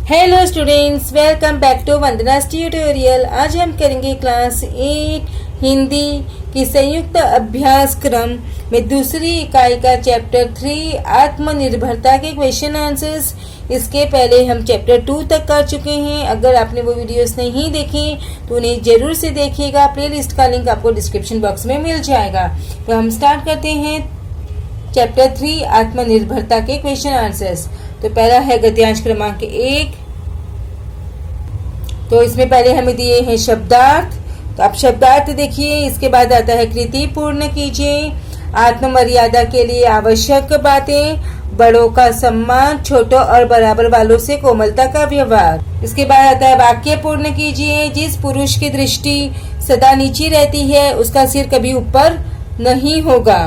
Hello students, welcome back to Vandana's tutorial. आज हम करेंगे क्लास 8 हिंदी की संयुक्त अभ्यासक्रम में दूसरी इकाई का चैप्टर 3 आत्मनिर्भरता के क्वेश्चन आंसर्स। इसके पहले हम चैप्टर 2 तक कर चुके हैं। अगर आपने वो वीडियोस नहीं देखी तो उन्हें जरूर से देखिएगा। प्लेलिस्ट का लिंक आपको डिस्क्रिप्शन बॉक्स में मिल जाएगा। तो हम स्टार्ट करते हैं चैप्टर 3 आत्मनिर्भरता के क्वेश्चन आंसर्स। तो पहला है गद्यांश क्रमांक 1। तो इसमें पहले हमें दिए हैं शब्दार्थ। तो आप शब्दार्थ देखिए। इसके बाद आता है कृति पूर्ण कीजिए। आत्ममर्यादा के लिए आवश्यक बातें, बड़ों का सम्मान, छोटों और बराबर वालों से कोमलता का व्यवहार। इसके बाद आता है वाक्य पूर्ण कीजिए। जिस पुरुष की दृष्टि सदा नीची रहती है उसका सिर कभी ऊपर नहीं होगा।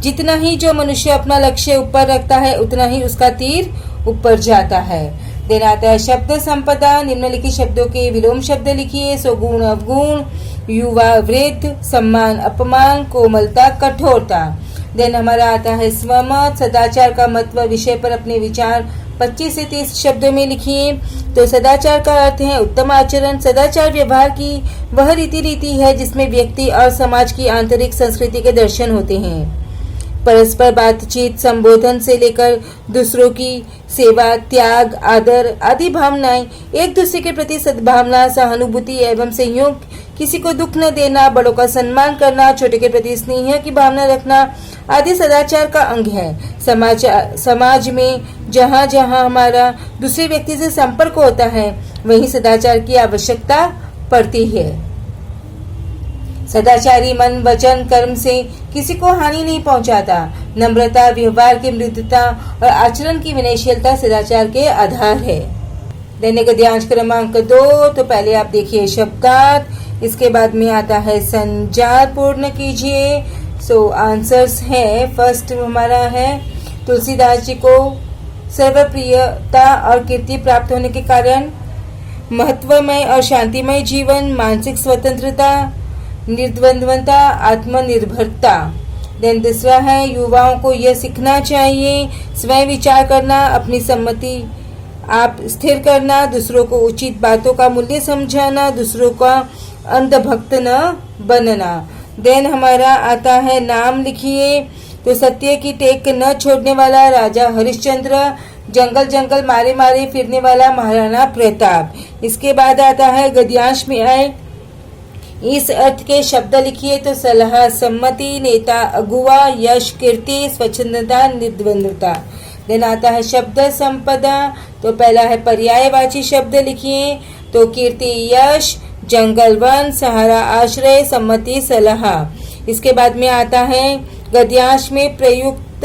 जितना ही जो मनुष्य अपना लक्ष्य ऊपर रखता है उतना ही उसका तीर ऊपर जाता है। देन आता है शब्द संपदा। निम्नलिखित शब्दों के विलोम शब्द लिखिए। सुगुण अवगुण, युवा वृद्ध, सम्मान अपमान, कोमलता कठोरता। देन हमारा आता है स्वमत। सदाचार का महत्व विषय पर अपने विचार 25 से 30 शब्दों में लिखिए। तो सदाचार का अर्थ है उत्तम आचरण। सदाचार व्यवहार की वह रीति है जिसमें व्यक्ति और समाज की आंतरिक संस्कृति के दर्शन होते हैं। परस्पर बातचीत, संबोधन से लेकर दूसरों की सेवा, त्याग, आदर आदि भावनाएं, एक दूसरे के प्रति सद्भावना, सहानुभूति एवं सहयोग, किसी को दुख न देना, बड़ों का सम्मान करना, छोटे के प्रति स्नेह की भावना रखना आदि सदाचार का अंग है। समाज में जहाँ जहाँ हमारा दूसरे व्यक्ति से संपर्क होता है वहीं सदाचार की आवश्यकता पड़ती है। सदाचारी मन, वचन, कर्म से किसी को हानि नहीं पहुंचाता। नम्रता, व्यवहार की मृदुता और आचरण की विनयशीलता सदाचार के आधार है। दैनिक गद्यांश क्रमांक 2। तो पहले आप देखिए शब्दार्थ। इसके बाद में आता है संजात पूर्ण कीजिए। सो आंसर्स है। फर्स्ट हमारा है तुलसीदास जी को सर्वप्रियता और कीर्ति प्राप्त होने के कारण महत्वमय और शांतिमय जीवन, मानसिक स्वतंत्रता, निर्द्वंद्वता, आत्मनिर्भरता। देन दूसरा है युवाओं को यह सीखना चाहिए स्वयं विचार करना, अपनी सम्मति आप स्थिर करना, दूसरों को उचित बातों का मूल्य समझाना, दूसरों का अंधभक्त न बनना। देन हमारा आता है नाम लिखिए। तो सत्य की टेक न छोड़ने वाला राजा हरिश्चंद्र, जंगल जंगल मारे मारे फिरने वाला महाराणा प्रताप। इसके बाद आता है गद्यांश में आए इस अर्थ के शब्द लिखिए। तो सलाह, सम्मति, नेता, अगुआ, यश, कीर्ति, स्वच्छंदता, निर्द्वंद्वता। देन आता है शब्द संपदा। तो पहला है पर्यायवाची शब्द लिखिए। तो कीर्ति यश, जंगल वन, सहारा आश्रय, सम्मति सलाह। इसके बाद में आता है गद्यांश में प्रयुक्त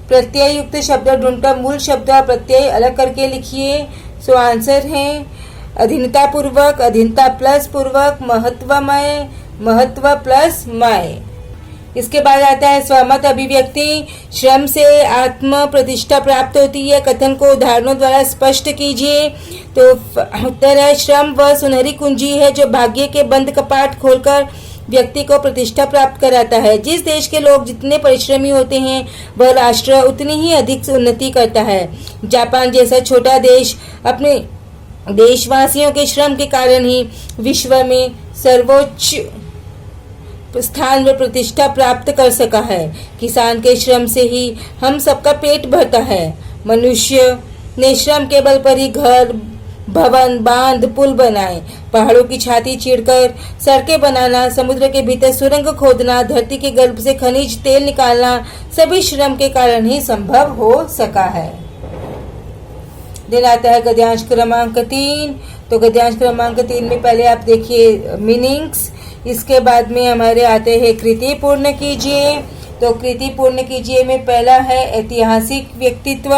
प्रत्यय युक्त शब्द ढूंढकर मूल शब्द और प्रत्यय अलग करके लिखिए। सो आंसर है अधीनता पूर्वक, अधीनता प्लस पूर्वक, महत्वमय, महत्व प्लस मय। इसके बाद आता है स्वमत अभिव्यक्ति। श्रम से आत्म प्रतिष्ठा प्राप्त होती है। कथन को उदाहरणों द्वारा स्पष्ट कीजिए। तो उत्तर है श्रम वह सुनहरी कुंजी है जो भाग्य के बंद कपाट खोलकर व्यक्ति को प्रतिष्ठा प्राप्त कराता है। जिस देश के लोग जितने परिश्रमी होते हैं वह राष्ट्र उतनी ही अधिक उन्नति करता है। जापान जैसा छोटा देश अपने देशवासियों के श्रम के कारण ही विश्व में सर्वोच्च स्थान व प्रतिष्ठा प्राप्त कर सका है। किसान के श्रम से ही हम सबका पेट भरता है। मनुष्य ने श्रम के बल पर ही घर, भवन, बांध, पुल बनाए। पहाड़ों की छाती चीरकर सड़कें बनाना, समुद्र के भीतर सुरंग खोदना, धरती के गर्भ से खनिज तेल निकालना सभी श्रम के कारण ही संभव हो सका है। दिन आता है गद्यांश क्रमांक 3। तो गद्यांश क्रमांक 3 में पहले आप देखिए मीनिंग्स। इसके बाद में हमारे आते हैं कृति पूर्ण कीजिए। तो कृति पूर्ण कीजिए में पहला है ऐतिहासिक व्यक्तित्व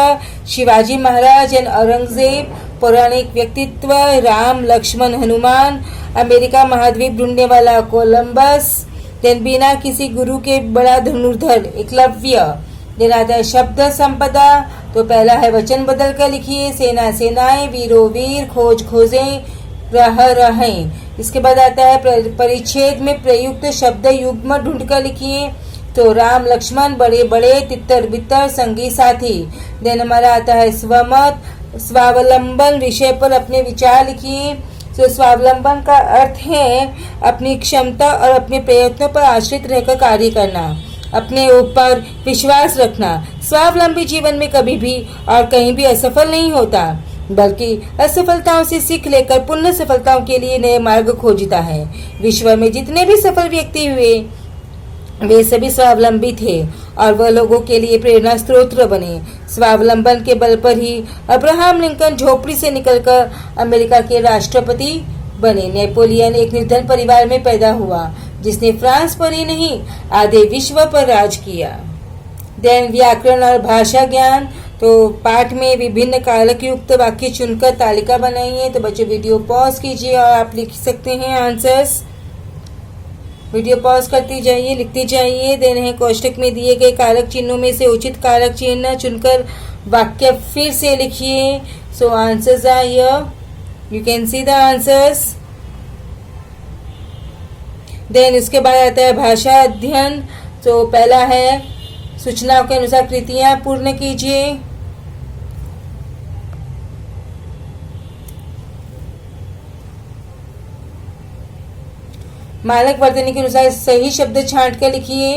शिवाजी महाराज एंड औरंगजेब, पौराणिक व्यक्तित्व राम, लक्ष्मण, हनुमान, अमेरिका महाद्वीप ढूंढने वाला कोलंबस, देन बिना किसी गुरु के बड़ा धनुर्धर एकलव्य। देन आता है शब्द संपदा। तो पहला है वचन बदल कर लिखिए। सेना सेनाएं, वीरो वीर, खोज खोजें, रह रहें। इसके बाद आता है परिच्छेद में प्रयुक्त शब्द युग्म ढूंढ कर लिखिए। तो राम लक्ष्मण, बड़े बड़े, तितर बितर, संगी साथी। देन हमारा आता है स्वमत। स्वावलंबन विषय पर अपने विचार लिखिए। तो स्वावलंबन का अर्थ है अपनी क्षमता और अपने प्रयत्नों पर आश्रित रहकर कार्य करना, अपने ऊपर विश्वास रखना। स्वावलंबी जीवन में कभी भी और कहीं भी असफल नहीं होता, बल्कि असफलताओं से सीख लेकर पुनः सफलताओं के लिए नए मार्ग खोजता है। विश्व में जितने भी सफल व्यक्ति हुए वे सभी स्वावलंबी थे और वह लोगों के लिए प्रेरणा स्रोत बने। स्वावलंबन के बल पर ही अब्राहम लिंकन झोपड़ी से निकलकर अमेरिका के राष्ट्रपति बने। नेपोलियन एक निर्धन परिवार में पैदा हुआ जिसने फ्रांस पर ही नहीं आधे विश्व पर राज किया। देन व्याकरण और भाषा ज्ञान। तो पाठ में विभिन्न कारक युक्त वाक्य चुनकर तालिका बनाइए। तो बच्चों वीडियो पॉज कीजिए और आप लिख सकते हैं आंसर्स। वीडियो पॉज करती जाइए, लिखती जाइए। देन है कोष्टक में दिए गए कारक चिन्हों में से उचित कारक चिन्ह चुनकर वाक्य फिर से लिखिए। So answers are here, you can see the answers. Then इसके बाद आता है भाषा अध्ययन। तो पहला है सूचनाओं के अनुसार कृतियां पूर्ण कीजिए। मानक वर्तनी के अनुसार सही शब्द छांट कर लिखिए।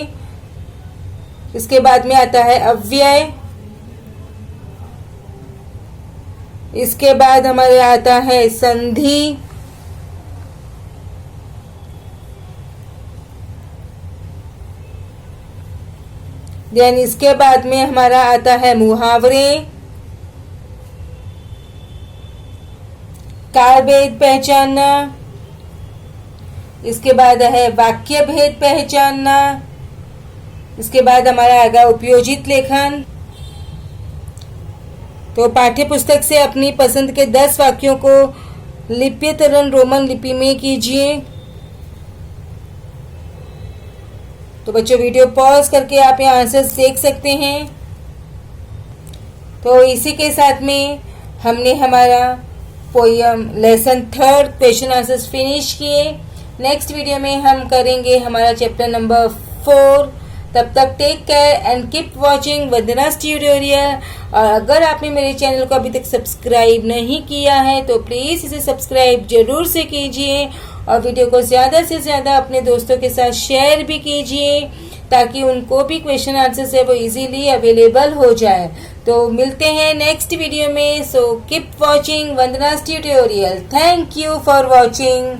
इसके बाद में आता है अव्यय। इसके बाद हमारे आता है संधि। देन इसके बाद में हमारा आता है मुहावरे, काल भेद पहचानना। इसके बाद है वाक्य भेद पहचानना। इसके बाद हमारा आएगा उपयोजित लेखन। तो पाठ्य पुस्तक से अपनी पसंद के 10 वाक्यों को लिप्यतरण रोमन लिपि में कीजिए। तो बच्चों वीडियो पॉज करके आप यहाँ आंसर्स देख सकते हैं। तो इसी के साथ में हमने हमारा poem lesson 3 question answers finish किए। नेक्स्ट वीडियो में हम करेंगे हमारा चैप्टर नंबर 4। तब तक take care and keep watching Vandana's tutorial. और अगर आपने मेरे चैनल को अभी तक सब्सक्राइब नहीं किया है तो प्लीज़ इसे सब्सक्राइब जरूर से कीजिए और वीडियो को ज़्यादा से ज़्यादा अपने दोस्तों के साथ शेयर भी कीजिए ताकि उनको भी क्वेश्चन आंसर्स है वो इजीली अवेलेबल हो जाए। तो मिलते हैं नेक्स्ट वीडियो में। So keep watching Vandana's tutorial. Thank you for watching.